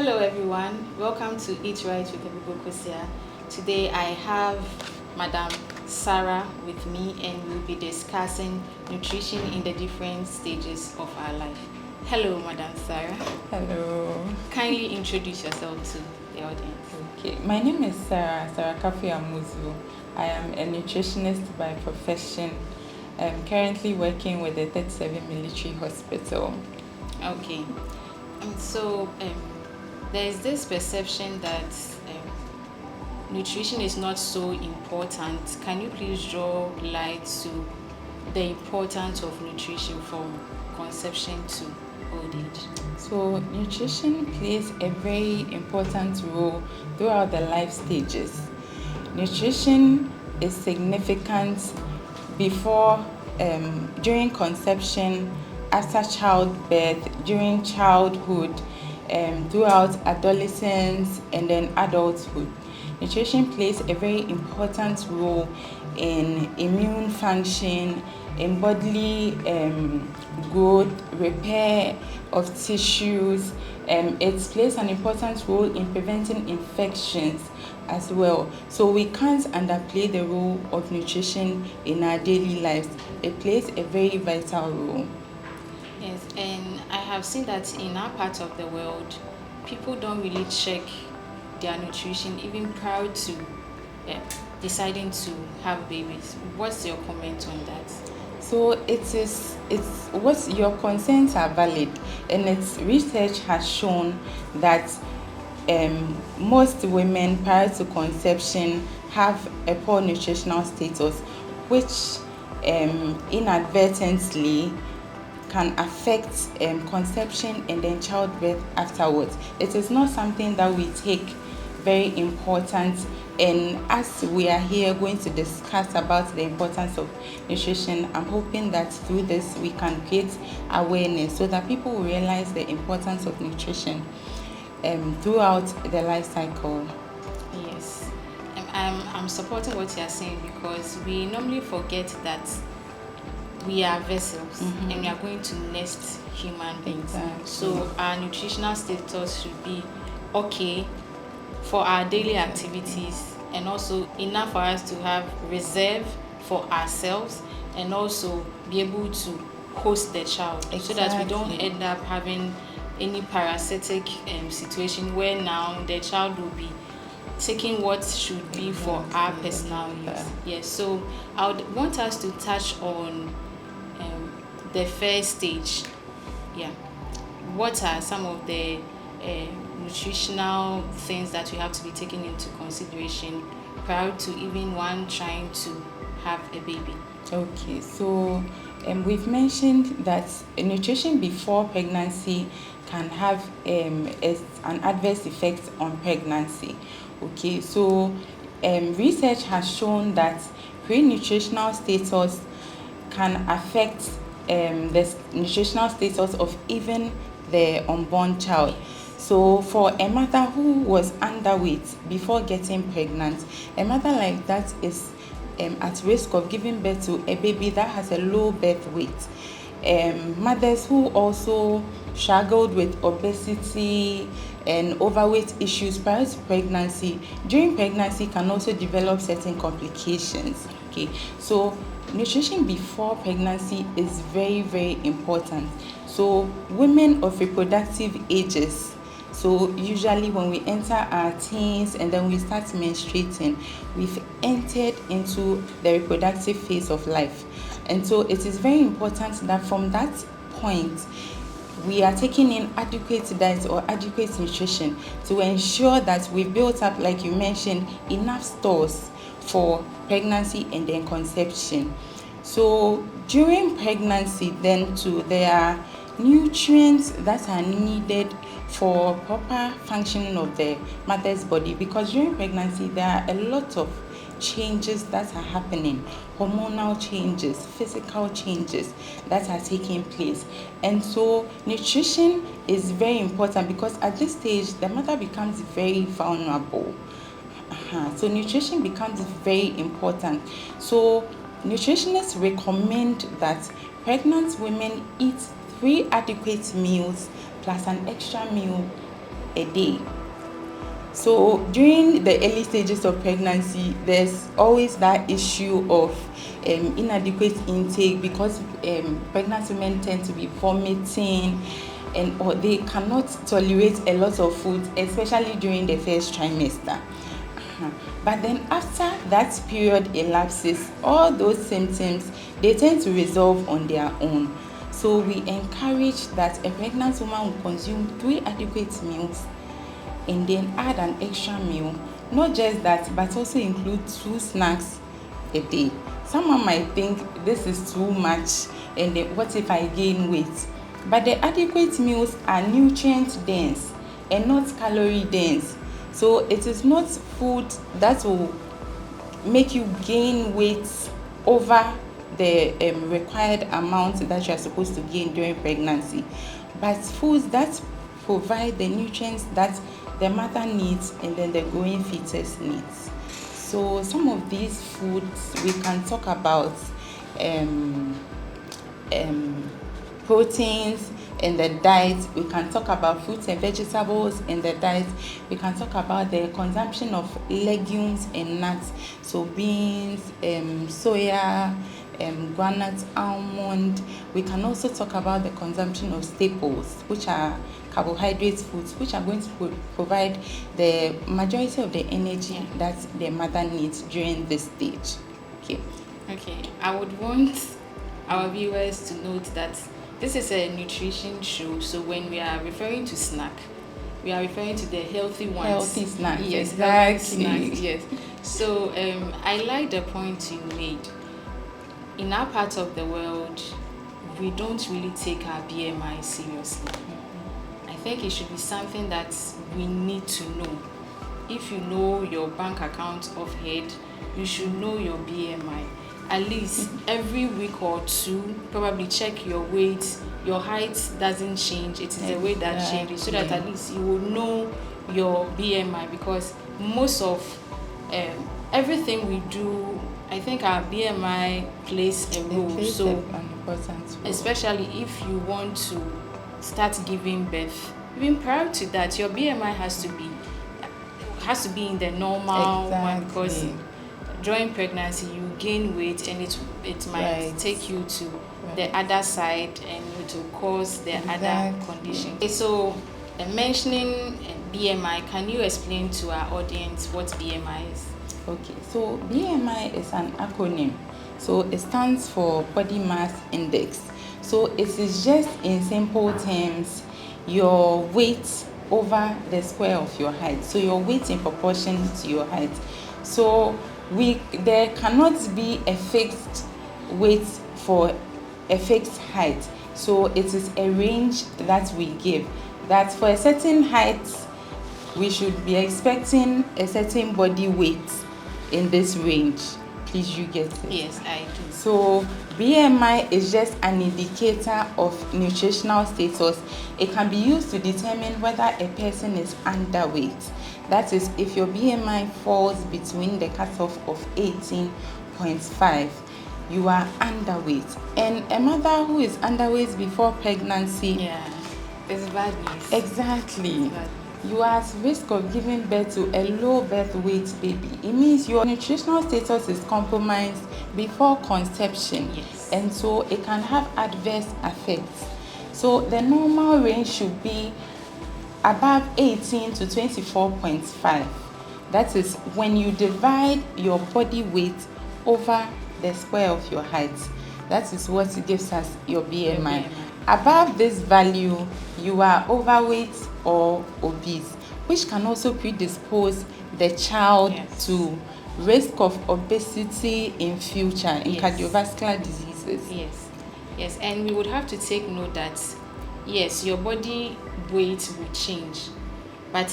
Hello everyone, welcome to Eat Right with Nkosuah. Today I have Madam Sarah with me and we'll be discussing nutrition in the different stages of our life. Hello Madam Sarah. Hello. Kindly introduce yourself to the audience. Okay, my name is Sarah Abuburo. I am a nutritionist by profession. I'm currently working with the 37 Military Hospital. Okay, so there is this perception that nutrition is not so important. Can you please draw light to the importance of nutrition from conception to old age? So nutrition plays a very important role throughout the life stages. Nutrition is significant before, during conception, after childbirth, during childhood, throughout adolescence, and then adulthood. Nutrition plays a very important role in immune function, in bodily growth, repair of tissues. It plays an important role in preventing infections as well. So we can't underplay the role of nutrition in our daily lives. It plays a very vital role. Yes, and I have seen that in our part of the world, people don't really check their nutrition even prior to deciding to have babies. What's your comment on that? So it's what your concerns are valid, and its research has shown that most women prior to conception have a poor nutritional status, which inadvertently can affect conception and then childbirth afterwards. It is not something that we take very important, and as we are here going to discuss about the importance of nutrition, I'm hoping that through this we can create awareness so that people will realize the importance of nutrition throughout the life cycle. Yes, I'm supporting what you're saying because we normally forget that we are vessels and we are going to nest human beings. Exactly. So our nutritional status should be okay for our daily activities and also enough for us to have reserve for ourselves and also be able to host the child. Exactly. So that we don't end up having any parasitic situation where now the child will be taking what should be for our personal use. Yes, so I would want us to touch on the first stage. Yeah, what are some of the nutritional things that we have to be taken into consideration prior to even one trying to have a baby? Okay, so we've mentioned that nutrition before pregnancy can have an adverse effect on pregnancy. Okay, so research has shown that pre-nutritional status can affect the nutritional status of even the unborn child. So for a mother who was underweight before getting pregnant, a mother like that is at risk of giving birth to a baby that has a low birth weight. Mothers who also struggled with obesity and overweight issues prior to pregnancy, during pregnancy can also develop certain complications. Okay, so nutrition before pregnancy is very, very important. So women of reproductive ages, so usually when we enter our teens and then we start menstruating, we've entered into the reproductive phase of life. And so it is very important that from that point, we are taking in adequate diet or adequate nutrition to ensure that we built up, like you mentioned, enough stores for pregnancy and then conception. So during pregnancy, then too, there are nutrients that are needed for proper functioning of the mother's body, because during pregnancy there are a lot of changes that are happening, hormonal changes, physical changes that are taking place. And so nutrition is very important because at this stage the mother becomes very vulnerable. So nutrition becomes very important. So nutritionists recommend that pregnant women eat 3 adequate meals plus an extra meal a day. So during the early stages of pregnancy, there's always that issue of inadequate intake, because pregnant women tend to be vomiting, and or they cannot tolerate a lot of food, especially during the first trimester. But then after that period elapses, all those symptoms, they tend to resolve on their own. So we encourage that a pregnant woman will consume 3 adequate meals and then add an extra meal. Not just that, but also include 2 snacks a day. Someone might think this is too much, and then what if I gain weight? But the adequate meals are nutrient dense and not calorie dense. So it is not food that will make you gain weight over the required amount that you are supposed to gain during pregnancy, but foods that provide the nutrients that the mother needs and then the growing fetus needs. So some of these foods we can talk about proteins in the diet. We can talk about fruits and vegetables in the diet. We can talk about the consumption of legumes and nuts, so beans, soya, groundnut, almond. We can also talk about the consumption of staples, which are carbohydrate foods, which are going to provide the majority of the energy that the mother needs during this stage. Okay, I would want our viewers to note that this is a nutrition show, so when we are referring to snack, we are referring to the healthy ones. Healthy snacks, yes, exactly. Healthy snacks, yes. So I like the point you made. In our part of the world, we don't really take our BMI seriously. I think it should be something that we need to know. If you know your bank account off head, you should know your BMI. At least every week or 2, probably check your weight. Your height doesn't change, it is the weight that changes, so that at least you will know your BMI, because most of everything we do, I think our BMI plays a role. So an important role. Especially if you want to start giving birth, even prior to that, your BMI has to be in the normal one, because during pregnancy you gain weight and it might take you to the other side and it will cause the other condition. Okay, so mentioning BMI, can you explain to our audience what BMI is? Okay, so BMI is an acronym. So it stands for body mass index. So it is just, in simple terms, your weight over the square of your height. So your weight in proportion to your height. So there cannot be a fixed weight for a fixed height. So it is a range that we give, that for a certain height we should be expecting a certain body weight in this range. Please, you get it? Yes, I do. So BMI is just an indicator of nutritional status. It can be used to determine whether a person is underweight. That is, if your BMI falls between the cutoff of 18.5, you are underweight. And a mother who is underweight before pregnancy, it's bad news. Exactly. You are at risk of giving birth to a low birth weight baby. It means your nutritional status is compromised before conception. Yes. And so it can have adverse effects. So the normal range should be above 18 to 24.5. That is when you divide your body weight over the square of your height. That is what gives us your BMI. Above this value, you are overweight or obese, which can also predispose the child to risk of obesity in future, in cardiovascular diseases. Yes, and we would have to take note that yes, your body weight will change, but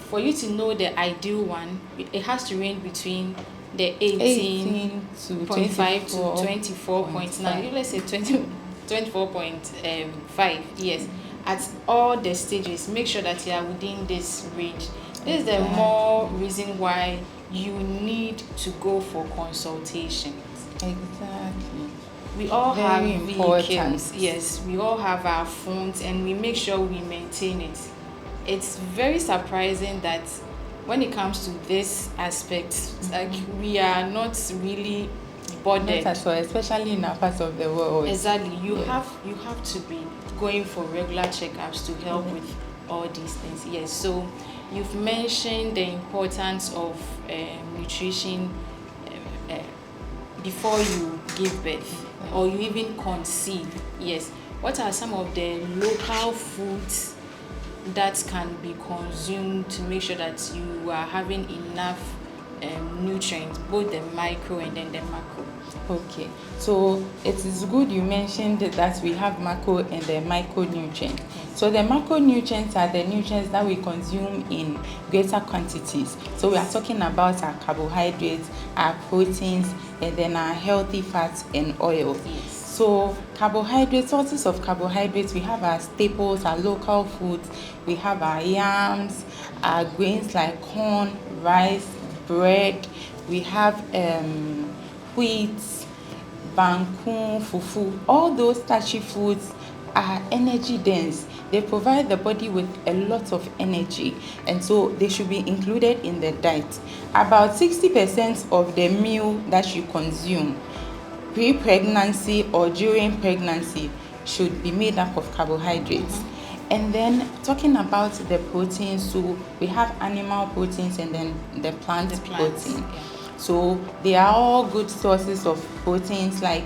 for you to know the ideal one, it has to range between the 18.5 to 24.9. Let's say 24.5. Yes, at all the stages, make sure that you are within this range. This is the more reason why you need to go for consultation. Exactly. We all have important vehicles. Yes, we all have our phones, and we make sure we maintain it. it's very surprising that when it comes to this aspect, like we are not really bothered. Not at all, especially in our part of the world. Exactly. You have to be going for regular checkups to help with all these things. Yes. So you've mentioned the importance of nutrition before you give birth or you even conceive. Yes. What are some of the local foods that can be consumed to make sure that you are having enough nutrients, both the micro and then the macro? Okay, so it is good you mentioned that we have macro and the micronutrients. So the macronutrients are the nutrients that we consume in greater quantities. So we are talking about our carbohydrates, our proteins, and then our healthy fats and oils. Yes. So carbohydrates, sources of carbohydrates, we have our staples, our local foods, we have our yams, our grains like corn, rice, bread, we have wheat, banku, fufu. All those starchy foods are energy dense. They provide the body with a lot of energy, and so they should be included in the diet. About 60% of the meal that you consume pre-pregnancy or during pregnancy should be made up of carbohydrates. And then talking about the proteins, so we have animal proteins and then the plant protein. Yeah. So they are all good sources of proteins like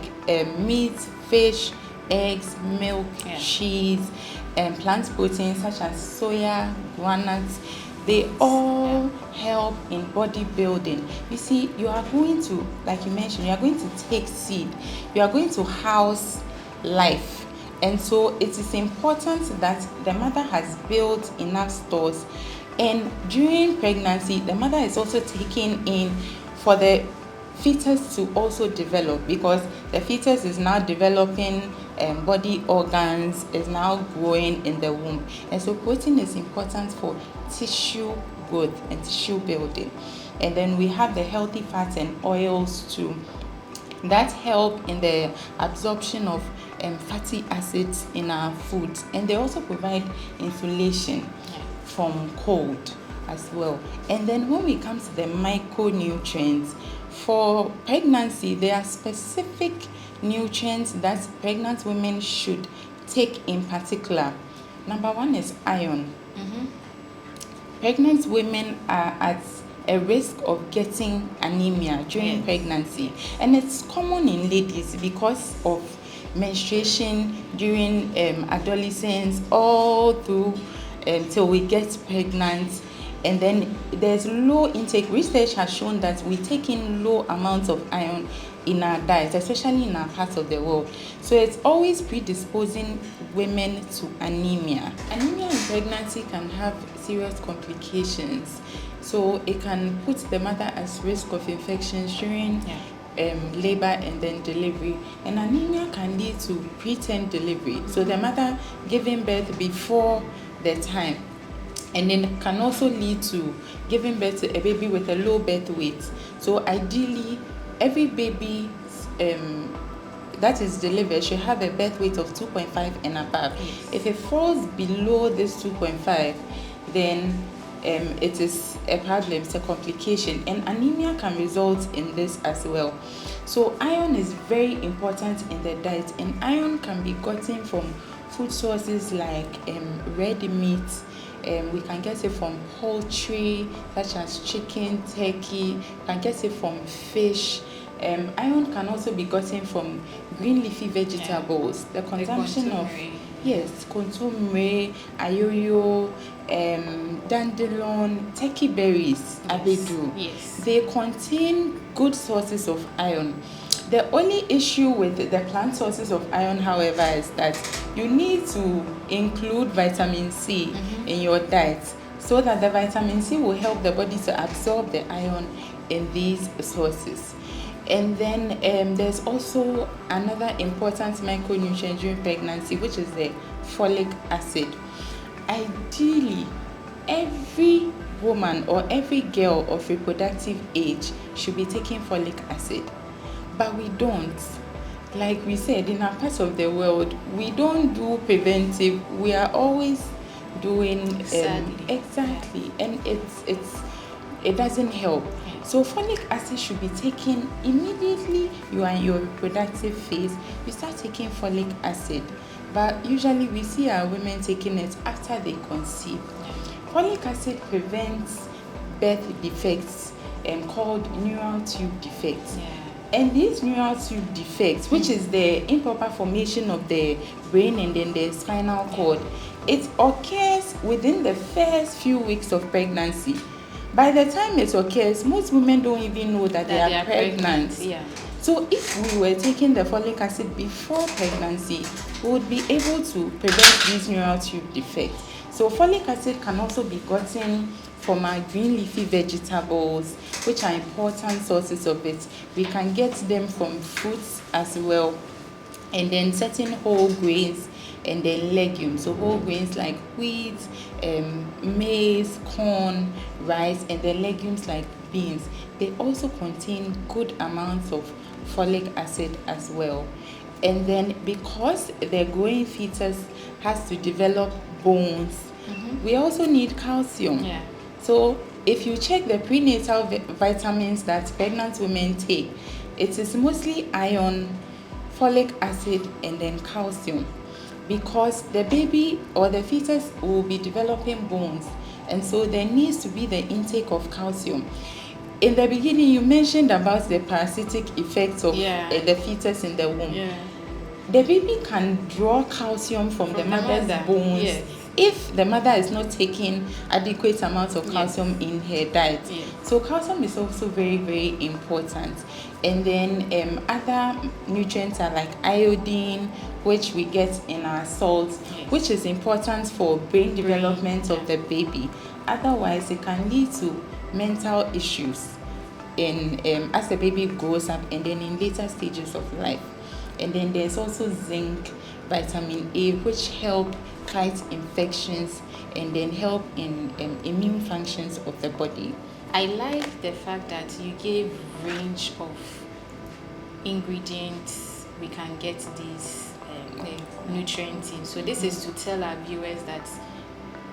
meat, fish, eggs, milk, cheese, and plant proteins such as soya, walnuts. They all help in bodybuilding. You see, you are going to, like you mentioned, you are going to take seed. You are going to house life. And so it is important that the mother has built enough stores. And during pregnancy, the mother is also taking in for the fetus to also develop, because the fetus is now developing body organs, is now growing in the womb. And so protein is important for tissue growth and tissue building. And then we have the healthy fats and oils too that help in the absorption of fatty acids in our foods, and they also provide insulation from cold as well. And then when we come to the micronutrients, for pregnancy there are specific nutrients that pregnant women should take in particular. Number one is iron. Pregnant women are at a risk of getting anemia during pregnancy, and it's common in ladies because of menstruation during adolescence all through till we get pregnant. And then there's low intake. Research has shown that we take in low amounts of iron in our diet, especially in our part of the world. So it's always predisposing women to anemia. Anemia in pregnancy can have serious complications. So it can put the mother at risk of infections during labor and then delivery. And anemia can lead to preterm delivery. So the mother giving birth before the time. And then it can also lead to giving birth to a baby with a low birth weight. So ideally, every baby that is delivered should have a birth weight of 2.5 and above. If it falls below this 2.5, then it is a problem, it's a complication, and anemia can result in this as well. So iron is very important in the diet, and iron can be gotten from food sources like red meat. We can get it from poultry such as chicken, turkey. We can get it from fish. Iron can also be gotten from green leafy vegetables. The consumption of kontomire, ayoyo, dandelion, turkey berries, abedu. They contain good sources of iron. The only issue with the plant sources of iron, however, is that you need to include vitamin C in your diet so that the vitamin C will help the body to absorb the iron in these sources. And then there's also another important micronutrient during pregnancy, which is the folic acid. Ideally, every woman or every girl of reproductive age should be taking folic acid. But we don't. Like we said, in our part of the world, we don't do preventive. We are always doing Sadly. exactly, and it doesn't help. So folic acid should be taken immediately you are in your reproductive phase. You start taking folic acid, but usually we see our women taking it after they conceive. Folic acid prevents birth defects called neural tube defects. And these neural tube defects, which is the improper formation of the brain and then the spinal cord, it occurs within the first few weeks of pregnancy. By the time it occurs, most women don't even know that they are pregnant. So if we were taking the folic acid before pregnancy, we would be able to prevent these neural tube defects. So folic acid can also be gotten from our green leafy vegetables, which are important sources of it. We can get them from fruits as well, and then certain whole grains, and then legumes. So whole grains like wheat, maize, corn, rice, and then legumes like beans. They also contain good amounts of folic acid as well. And then because the growing fetus has to develop bones, we also need calcium. So if you check the prenatal vitamins that pregnant women take, it is mostly iron, folic acid, and then calcium, because the baby or the fetus will be developing bones, and so there needs to be the intake of calcium. In the beginning, you mentioned about the parasitic effects of the fetus in the womb. The baby can draw calcium from the mother's bones if the mother is not taking adequate amounts of calcium in her diet. So calcium is also very, very important. And then other nutrients are like iodine, which we get in our salt, which is important for brain development of the baby. Otherwise, it can lead to mental issues in as the baby grows up and then in later stages of life. And then there's also zinc, vitamin A, which help fight infections and then help in immune functions of the body. I like the fact that you gave range of ingredients we can get these nutrients in. So this is to tell our viewers that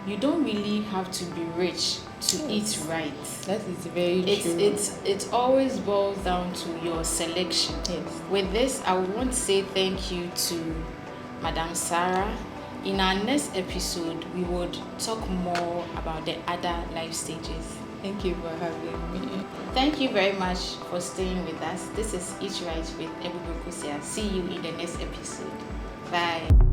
you don't really have to be rich to eat right. That is very true. It always boils down to your selection. With this, I would want to say thank you to Madam Sarah. In our next episode, we would talk more about the other life stages. Thank you for having me. Thank you very much for staying with us. This is Eat Right with Abuburo. See you in the next episode. Bye.